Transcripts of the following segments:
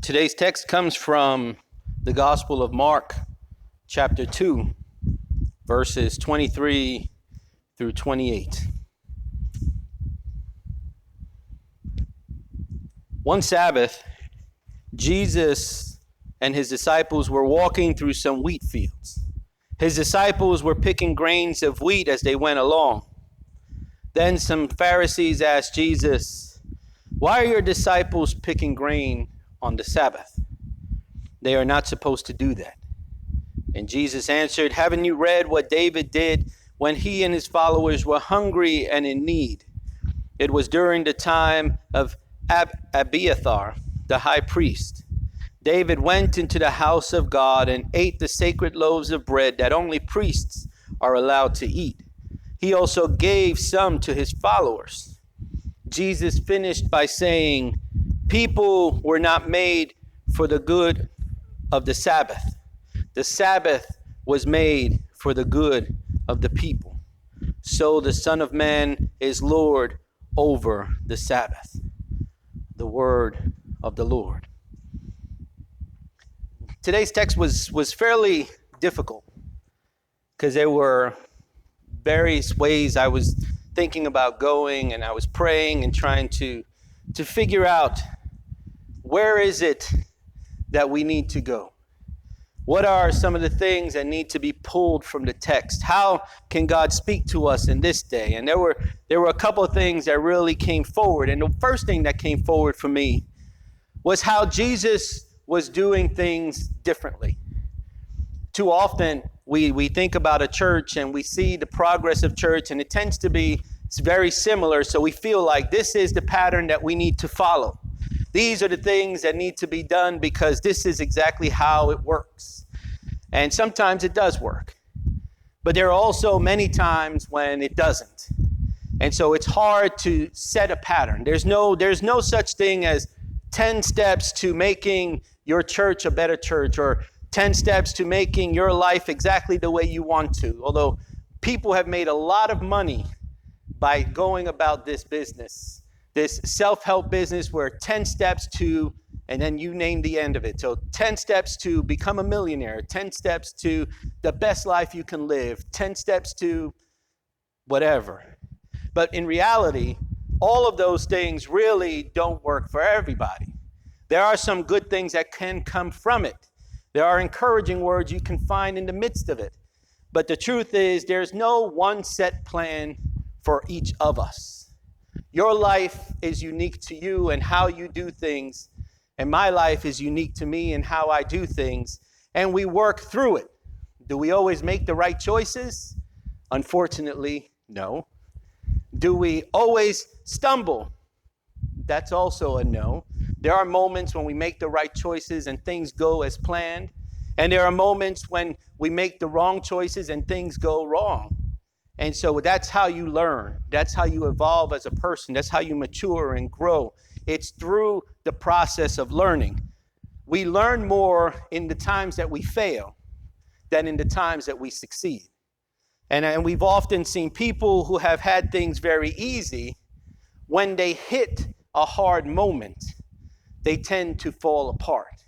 Today's text comes from the Gospel of Mark, chapter 2, verses 23 through 28. One Sabbath, Jesus and his disciples were walking through some wheat fields. His disciples were picking grains of wheat as they went along. Then some Pharisees asked Jesus, "Why are your disciples picking grain on the Sabbath? They are not supposed to do that." And Jesus answered, "Haven't you read what David did when he and his followers were hungry and in need? It was during the time of Abiathar, the high priest. David went into the house of God and ate the sacred loaves of bread that only priests are allowed to eat. He also gave some to his followers." Jesus finished by saying, "People were not made for the good of the Sabbath. The Sabbath was made for the good of the people. So the Son of Man is Lord over the Sabbath." The word of the Lord. Today's text was fairly difficult because there were various ways I was thinking about going, and I was praying and trying to figure out, where is it that we need to go? What are some of the things that need to be pulled from the text? How can God speak to us in this day? And there were a couple of things that really came forward. And the first thing that came forward for me was how Jesus was doing things differently. Too often we think about a church and we see the progress of church, and it tends to be very similar. So we feel like this is the pattern that we need to follow. These are the things that need to be done because this is exactly how it works. And sometimes it does work. But there are also many times when it doesn't. And so it's hard to set a pattern. There's no such thing as 10 steps to making your church a better church, or 10 steps to making your life exactly the way you want to. Although people have made a lot of money by going about this business, this self-help business, where 10 steps to, and then you name the end of it. So 10 steps to become a millionaire, 10 steps to the best life you can live, 10 steps to whatever. But in reality, all of those things really don't work for everybody. There are some good things that can come from it. There are encouraging words you can find in the midst of it. But the truth is, there's no one set plan for each of us. Your life is unique to you and how you do things, and my life is unique to me and how I do things, and we work through it. Do we always make the right choices? Unfortunately, no. Do we always stumble? That's also a no. There are moments when we make the right choices and things go as planned, and there are moments when we make the wrong choices and things go wrong. And so that's how you learn. That's how you evolve as a person. That's how you mature and grow. It's through the process of learning. We learn more in the times that we fail than in the times that we succeed. And we've often seen people who have had things very easy, when they hit a hard moment, they tend to fall apart.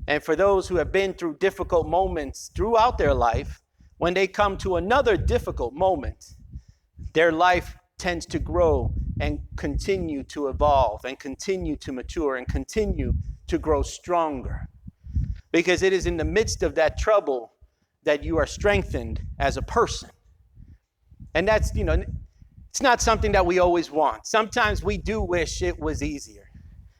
And for those who have been through difficult moments throughout their life, when they come to another difficult moment, their life tends to grow and continue to evolve and continue to mature and continue to grow stronger. Because it is in the midst of that trouble that you are strengthened as a person. And that's, it's not something that we always want. Sometimes we do wish it was easier.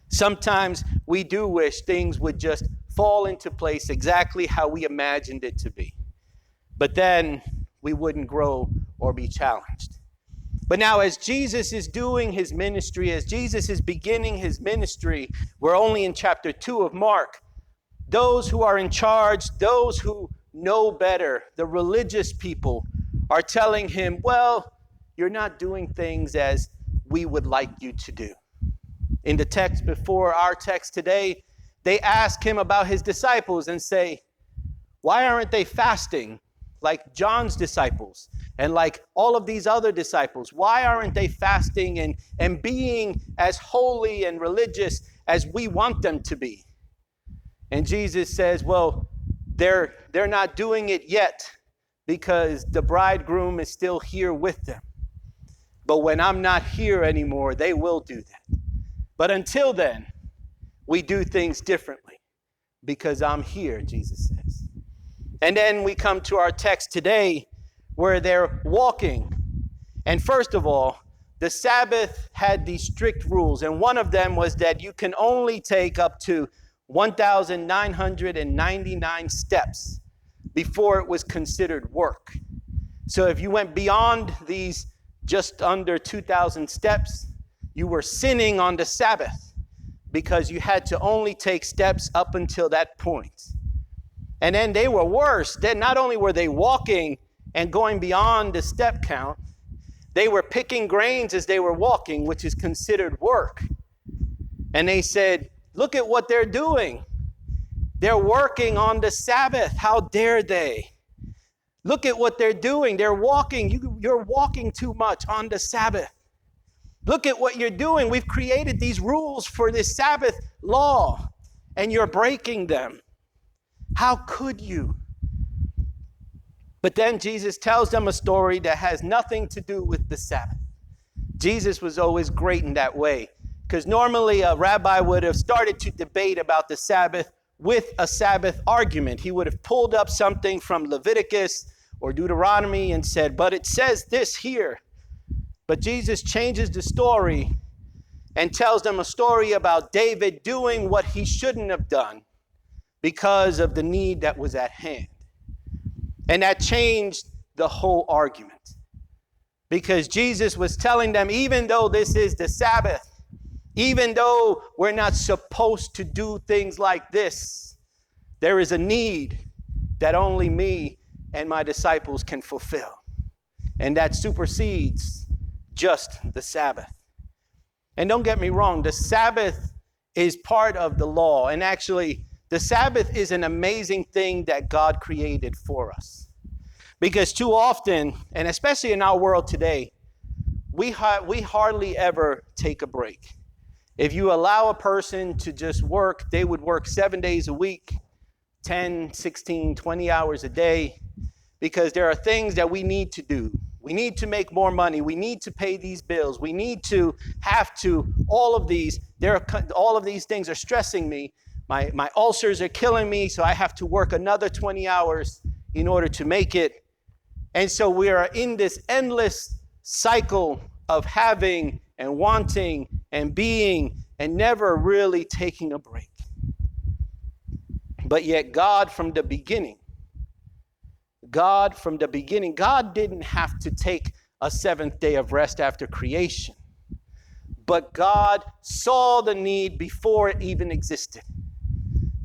Sometimes we do wish things would just fall into place exactly how we imagined it to be. But then we wouldn't grow or be challenged. But now, as Jesus is doing his ministry, as Jesus is beginning his ministry, we're only in chapter 2 of Mark. Those who are in charge, those who know better, the religious people, are telling him, "Well, you're not doing things as we would like you to do." In the text before our text today, they ask him about his disciples and say, "Why aren't they fasting like John's disciples and like all of these other disciples? Why aren't they fasting and being as holy and religious as we want them to be?" And Jesus says, well, they're not doing it yet because the bridegroom is still here with them. But when I'm not here anymore, they will do that. But until then, we do things differently because I'm here, Jesus says. And then we come to our text today where they're walking. And first of all, the Sabbath had these strict rules. And one of them was that you can only take up to 1,999 steps before it was considered work. So if you went beyond these just under 2,000 steps, you were sinning on the Sabbath because you had to only take steps up until that point. And then they were worse. Then not only were they walking and going beyond the step count, they were picking grains as they were walking, which is considered work. And they said, look at what they're doing. They're working on the Sabbath. How dare they? Look at what they're doing. They're walking. You're walking too much on the Sabbath. Look at what you're doing. We've created these rules for this Sabbath law, and you're breaking them. How could you? But then Jesus tells them a story that has nothing to do with the Sabbath. Jesus was always great in that way, because normally a rabbi would have started to debate about the Sabbath with a Sabbath argument. He would have pulled up something from Leviticus or Deuteronomy and said, but it says this here. But Jesus changes the story and tells them a story about David doing what he shouldn't have done because of the need that was at hand. And that changed the whole argument. Because Jesus was telling them, even though this is the Sabbath, even though we're not supposed to do things like this, there is a need that only me and my disciples can fulfill. And that supersedes just the Sabbath. And don't get me wrong, the Sabbath is part of the law. And actually, the Sabbath is an amazing thing that God created for us. Because too often, and especially in our world today, we hardly ever take a break. If you allow a person to just work, they would work 7 days a week, 10, 16, 20 hours a day, because there are things that we need to do. We need to make more money. We need to pay these bills. We need to all of these things are stressing me. My ulcers are killing me, so I have to work another 20 hours in order to make it. And so we are in this endless cycle of having and wanting and being and never really taking a break. But yet God from the beginning, God didn't have to take a seventh day of rest after creation. But God saw the need before it even existed.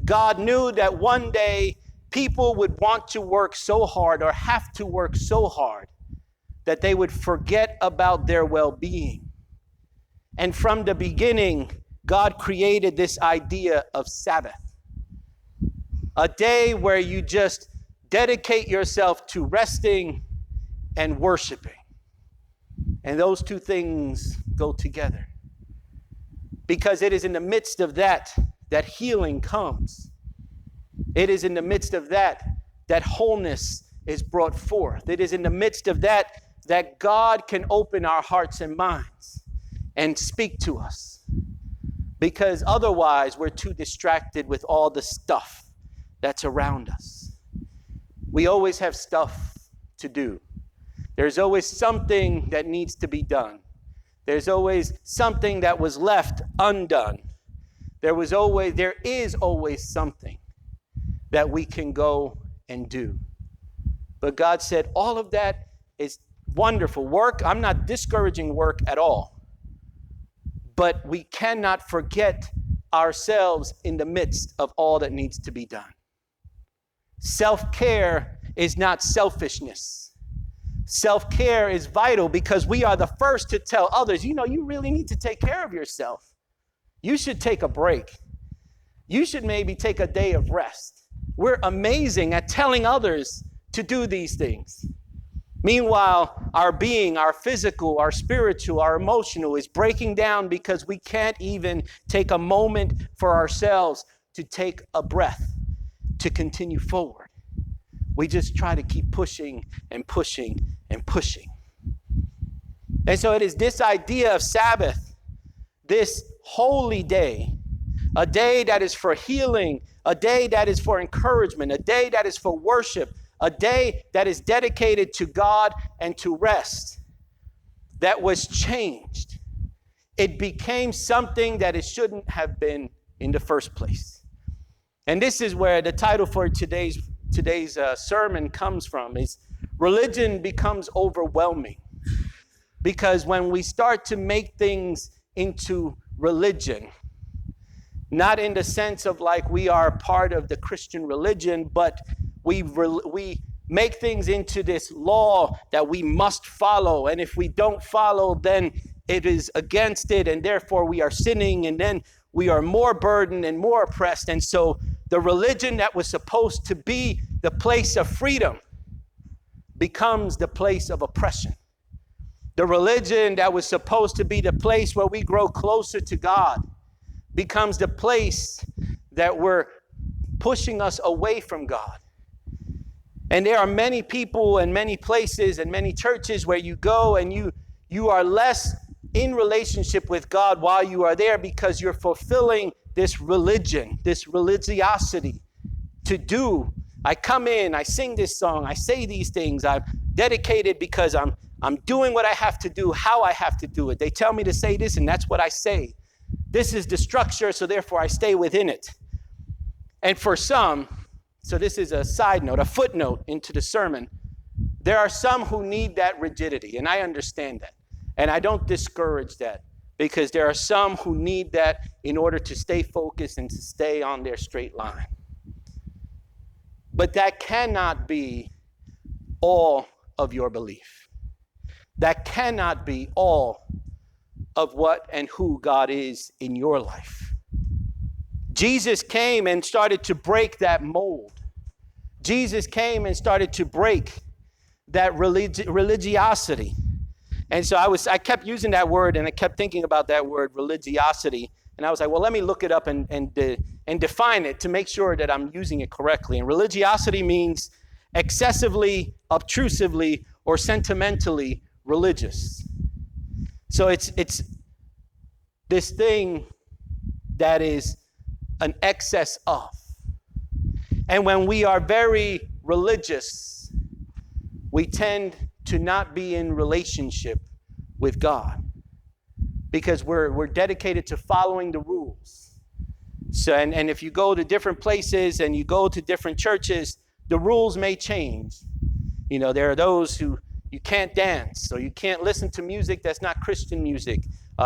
God knew that one day people would want to work so hard or have to work so hard that they would forget about their well-being. And from the beginning, God created this idea of Sabbath, a day where you just dedicate yourself to resting and worshiping. And those two things go together. Because it is in the midst of that healing comes. It is in the midst of that wholeness is brought forth. It is in the midst of that God can open our hearts and minds and speak to us. Because otherwise we're too distracted with all the stuff that's around us. We always have stuff to do. There's always something that needs to be done. There's always something that was left undone. There is always something that we can go and do. But God said, all of that is wonderful work. I'm not discouraging work at all. But we cannot forget ourselves in the midst of all that needs to be done. Self-care is not selfishness. Self-care is vital because we are the first to tell others, you really need to take care of yourself. You should take a break. You should maybe take a day of rest. We're amazing at telling others to do these things. Meanwhile, our being, our physical, our spiritual, our emotional is breaking down because we can't even take a moment for ourselves to take a breath, to continue forward. We just try to keep pushing and pushing and pushing. And so it is this idea of Sabbath, this holy day, a day that is for healing, a day that is for encouragement, a day that is for worship, a day that is dedicated to God and to rest, that was changed. It became something that it shouldn't have been in the first place. And this is where the title for today's sermon comes from, is religion becomes overwhelming. Because when we start to make things into religion, not in the sense of like we are part of the Christian religion, but we make things into this law that we must follow. And if we don't follow, then it is against it, and therefore we are sinning, and then we are more burdened and more oppressed. And so the religion that was supposed to be the place of freedom becomes the place of oppression. The religion that was supposed to be the place where we grow closer to God becomes the place that we're pushing us away from God. And there are many people and many places and many churches where you go and you are less in relationship with God while you are there, because you're fulfilling this religion, this religiosity to do. I come in, I sing this song, I say these things, I'm dedicated because I'm doing what I have to do, how I have to do it. They tell me to say this, and that's what I say. This is the structure, so therefore I stay within it. And for some, so this is a side note, a footnote into the sermon, there are some who need that rigidity, and I understand that. And I don't discourage that, because there are some who need that in order to stay focused and to stay on their straight line. But that cannot be all of your belief. That cannot be all of what and who God is in your life. Jesus came and started to break that mold. Jesus came and started to break that religiosity. And so I kept using that word, and I kept thinking about that word, religiosity. And I was like, well, let me look it up and define it to make sure that I'm using it correctly. And religiosity means excessively, obtrusively, or sentimentally religious. So it's this thing that is an excess of. And when we are very religious, we tend to not be in relationship with God, because we're dedicated to following the rules. So, and if you go to different places and you go to different churches, the rules may change. You know, there are those who you can't dance, or you can't listen to music that's not Christian music.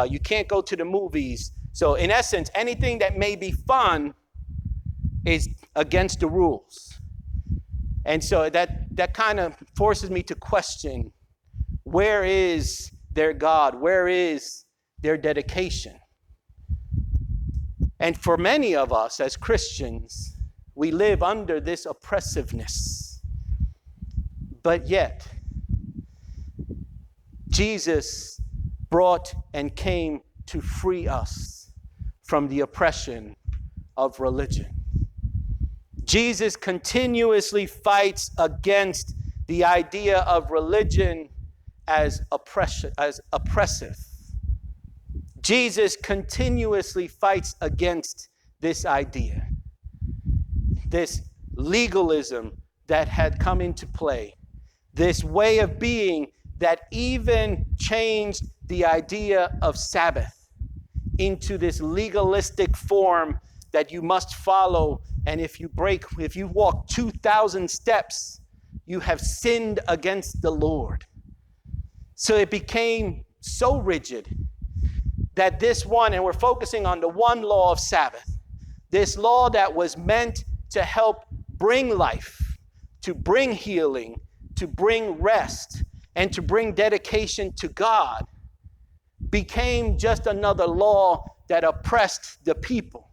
You can't go to the movies. So in essence, anything that may be fun is against the rules. And so that kind of forces me to question, where is their God? Where is their dedication? And for many of us as Christians, we live under this oppressiveness. But yet, Jesus brought and came to free us from the oppression of religion. Jesus continuously fights against the idea of religion as oppressive. Jesus continuously fights against this idea, this legalism that had come into play, this way of being that even changed the idea of Sabbath into this legalistic form that you must follow. And if you walk 2,000 steps, you have sinned against the Lord. So it became so rigid that this one, and we're focusing on the one law of Sabbath, this law that was meant to help bring life, to bring healing, to bring rest, and to bring dedication to God, became just another law that oppressed the people.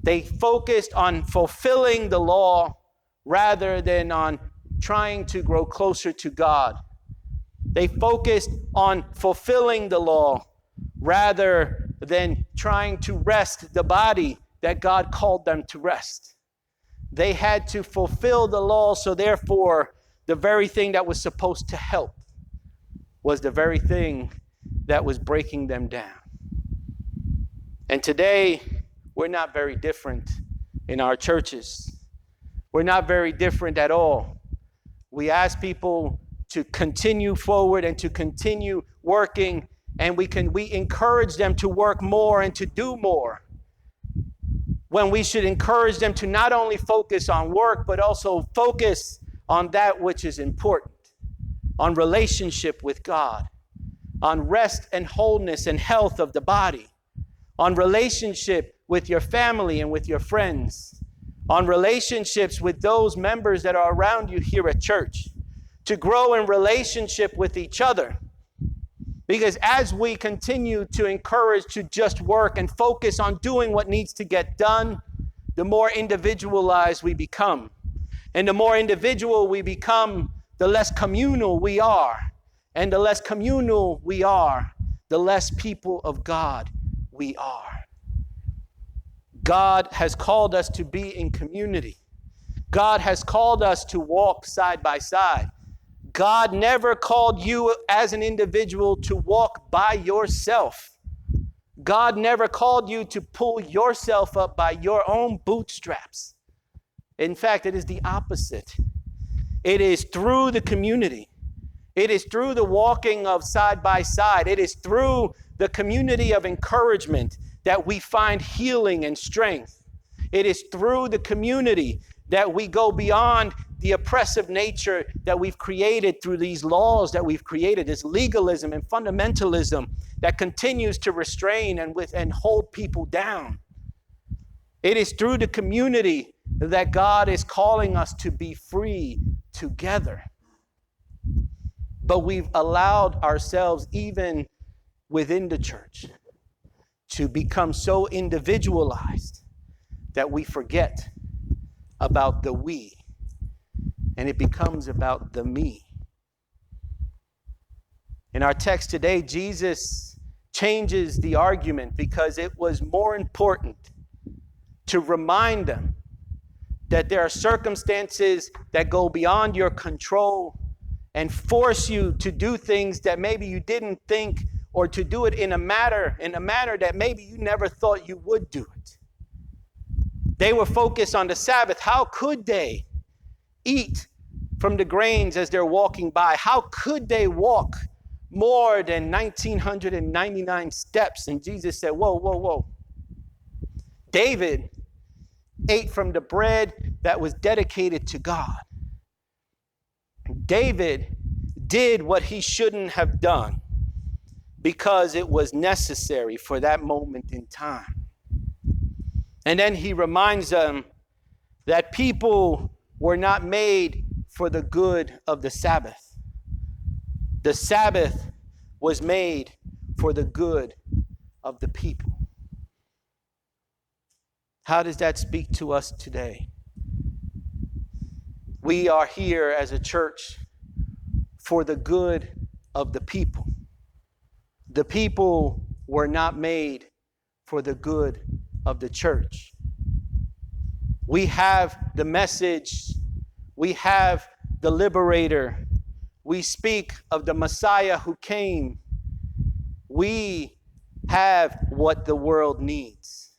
They focused on fulfilling the law rather than on trying to grow closer to God. They focused on fulfilling the law rather than trying to rest the body that God called them to rest. They had to fulfill the law, so therefore, the very thing that was supposed to help was the very thing that was breaking them down. And today, we're not very different in our churches. We're not very different at all. We ask people to continue forward and to continue working, and we encourage them to work more and to do more, when we should encourage them to not only focus on work, but also focus on that which is important, on relationship with God, on rest and wholeness and health of the body, on relationship with your family and with your friends, on relationships with those members that are around you here at church, to grow in relationship with each other. Because as we continue to encourage to just work and focus on doing what needs to get done, the more individualized we become. And the more individual we become, the less communal we are. And the less communal we are, the less people of God we are. God has called us to be in community. God has called us to walk side by side. God never called you as an individual to walk by yourself. God never called you to pull yourself up by your own bootstraps. In fact, it is the opposite. It is through the community. It is through the walking of side by side. It is through the community of encouragement that we find healing and strength. It is through the community that we go beyond the oppressive nature that we've created through these laws that we've created, this legalism and fundamentalism that continues to restrain and hold people down. It is through the community that God is calling us to be free together. But we've allowed ourselves, even within the church, to become so individualized that we forget about the we, and it becomes about the me. In our text today, Jesus changes the argument because it was more important to remind them that there are circumstances that go beyond your control and force you to do things that maybe you didn't think, or to do it in a manner that maybe you never thought you would do it. They were focused on the Sabbath. How could they eat from the grains as they're walking by? How could they walk more than 1,999 steps? And Jesus said, whoa, whoa, whoa. David ate from the bread that was dedicated to God. David did what he shouldn't have done because it was necessary for that moment in time. And then he reminds them that people were not made for the good of the Sabbath. The Sabbath was made for the good of the people. How does that speak to us today? We are here as a church for the good of the people. The people were not made for the good of the church. We have the message. We have the liberator. We speak of the Messiah who came. We have what the world needs.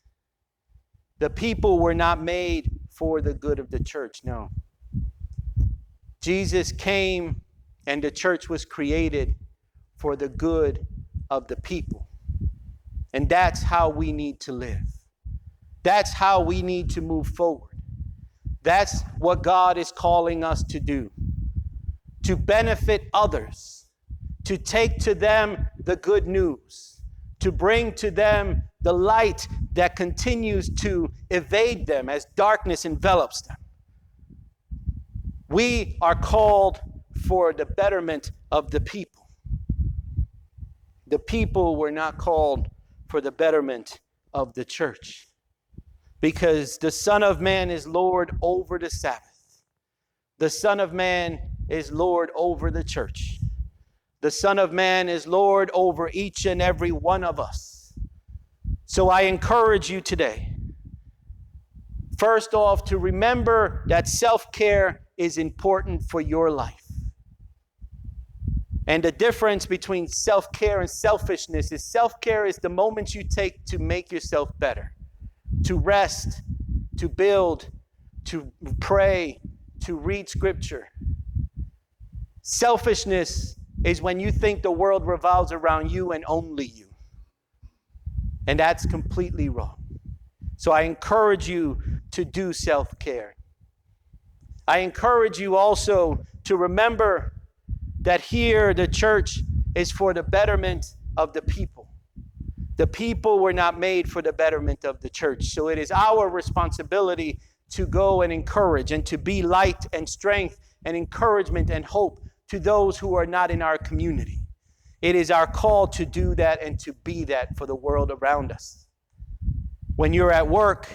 The people were not made for the good of the church, no. Jesus came and the church was created for the good of the people. And that's how we need to live. That's how we need to move forward. That's what God is calling us to do. To benefit others, to take to them the good news, to bring to them the light that continues to evade them as darkness envelops them. We are called for the betterment of the people. The people were not called for the betterment of the church, because the Son of Man is Lord over the Sabbath. The Son of Man is Lord over the church. The Son of Man is Lord over each and every one of us. So I encourage you today, First off, to remember that self-care is important for your life. And the difference between self-care and selfishness is self-care is the moments you take to make yourself better, to rest, to build, to pray, to read scripture. Selfishness is when you think the world revolves around you and only you. And that's completely wrong. So I encourage you to do self-care. I encourage you also to remember that here the church is for the betterment of the people. The people were not made for the betterment of the church. So it is our responsibility to go and encourage and to be light and strength and encouragement and hope to those who are not in our community. It is our call to do that and to be that for the world around us. When you're at work,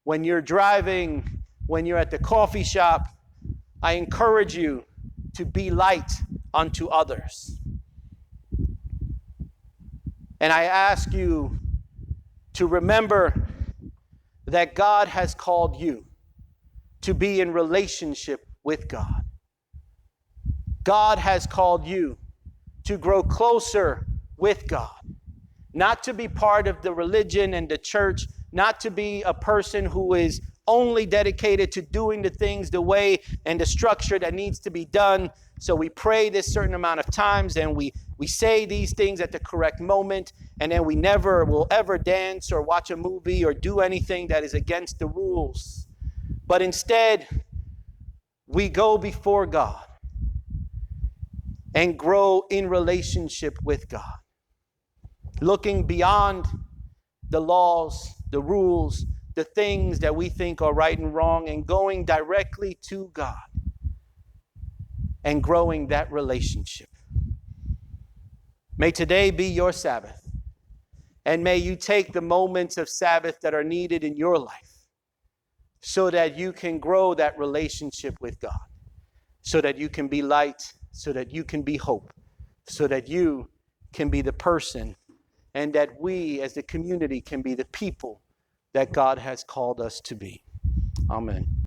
when you're driving, when you're at the coffee shop, I encourage you to be light unto others. And I ask you to remember that God has called you to be in relationship with God. God has called you to grow closer with God. Not to be part of the religion and the church, not to be a person who is only dedicated to doing the things the way and the structure that needs to be done. So we pray this certain amount of times and we say these things at the correct moment, and then we never will ever dance or watch a movie or do anything that is against the rules. But instead, we go before God and grow in relationship with God. Looking beyond the laws, the rules, the things that we think are right and wrong, and going directly to God and growing that relationship. May today be your Sabbath, and may you take the moments of Sabbath that are needed in your life so that you can grow that relationship with God, so that you can be light, so that you can be hope, so that you can be the person, and that we as the community can be the people that God has called us to be. Amen.